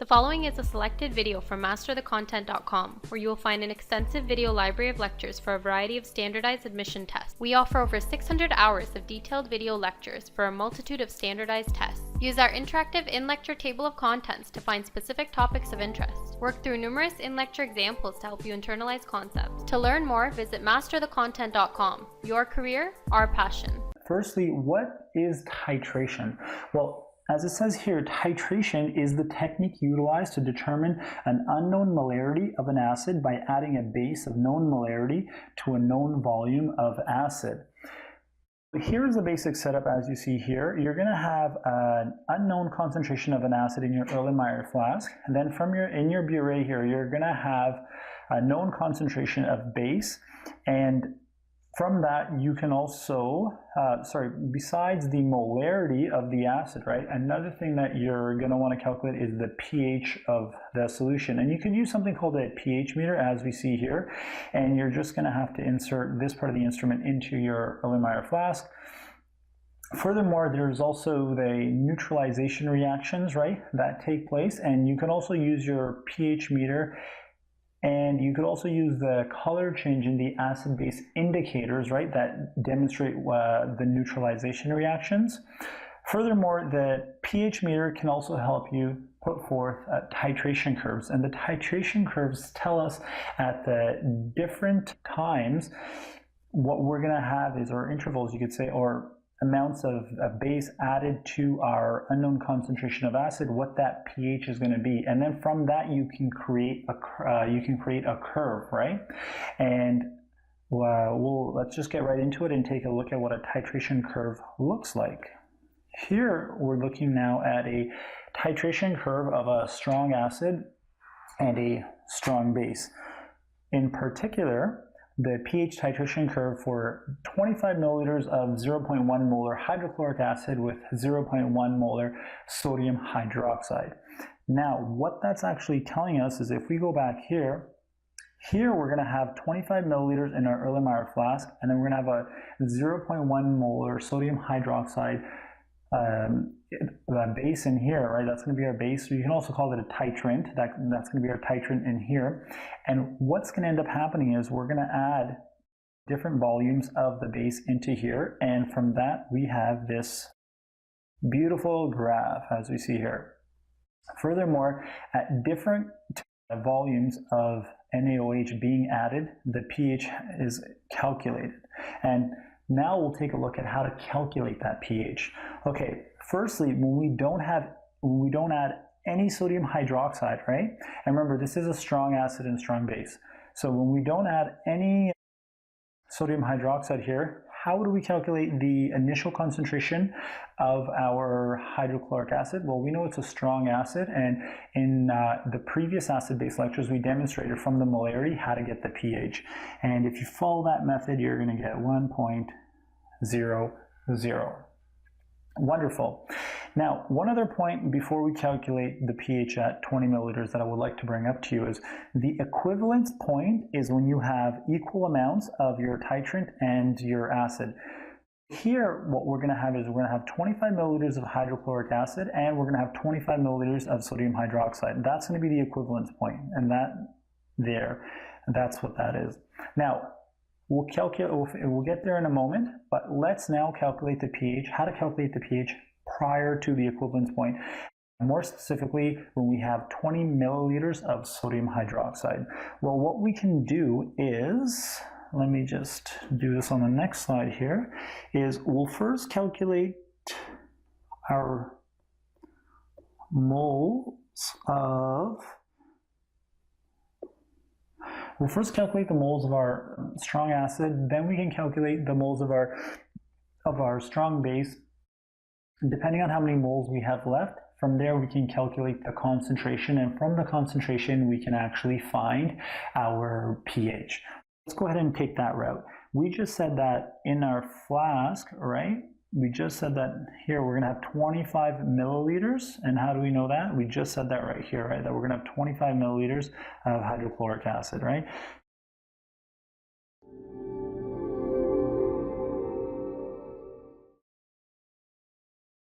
The following is a selected video from masterthecontent.com, where you will find an extensive video library of lectures for a variety of standardized admission tests. We offer over 600 hours of detailed video lectures for a multitude of standardized tests. Use our interactive in-lecture table of contents to find specific topics of interest. Work through numerous in-lecture examples to help you internalize concepts. To learn more, visit masterthecontent.com. Your career, our passion. Firstly, what is titration? Well, as it says here, titration is the technique utilized to determine an unknown molarity of an acid by adding a base of known molarity to a known volume of acid. Here's the basic setup as you see here. You're going to have an unknown concentration of an acid in your Erlenmeyer flask, and then in your burette here, you're going to have a known concentration of base, and from that, you can also, besides the molarity of the acid, right, another thing that you're going to want to calculate is the pH of the solution. And you can use something called a pH meter, as we see here, and you're just going to have to insert this part of the instrument into your Erlenmeyer flask. Furthermore, there's also the neutralization reactions, right, that take place, and you can also use your pH meter. And you could also use the color change in the acid-base indicators, right, that demonstrate the neutralization reactions. Furthermore, the pH meter can also help you put forth titration curves. And the titration curves tell us at the different times what we're going to have is, or intervals you could say, or amounts of base added to our unknown concentration of acid, what that pH is going to be, and then from that you can create a curve, right? And let's just get right into it and take a look at what a titration curve looks like. Here we're looking now at a titration curve of a strong acid and a strong base. In particular, the pH titration curve for 25 milliliters of 0.1 molar hydrochloric acid with 0.1 molar sodium hydroxide. Now, what that's actually telling us is if we go back here we're going to have 25 milliliters in our Erlenmeyer flask, and then we're going to have a 0.1 molar sodium hydroxide base in here, right? That's going to be our base. So you can also call it a titrant. That's going to be our titrant in here. And what's going to end up happening is we're going to add different volumes of the base into here. And from that, we have this beautiful graph, as we see here. Furthermore, at different volumes of NaOH being added, the pH is calculated. And now we'll take a look at how to calculate that pH. Okay, firstly, when we don't add any sodium hydroxide, right? And remember, this is a strong acid and strong base. So when we don't add any sodium hydroxide here, how do we calculate the initial concentration of our hydrochloric acid? Well, we know it's a strong acid, and in the previous acid-base lectures, we demonstrated from the molarity how to get the pH. And if you follow that method, you're going to get 1.00. Wonderful. Now, one other point before we calculate the pH at 20 milliliters that I would like to bring up to you is the equivalence point is when you have equal amounts of your titrant and your acid. Here, what we're going to have is we're going to have 25 milliliters of hydrochloric acid, and we're going to have 25 milliliters of sodium hydroxide. That's going to be the equivalence point, and that's what that is. Now, we'll get there in a moment, but let's now calculate the pH, how to calculate the pH prior to the equivalence point. More specifically, when we have 20 milliliters of sodium hydroxide. Well, what we can do is, let me just do this on the next slide here, is we'll first calculate our moles of We'll first calculate the moles of our strong acid, then we can calculate the moles of our strong base. Depending on how many moles we have left, from there we can calculate the concentration, and from the concentration we can actually find our pH. Let's go ahead and take that route. We just said that in our flask, right? We just said that here we're going to have 25 milliliters, and how do we know that? We just said that right here, right? That we're going to have 25 milliliters of hydrochloric acid, right?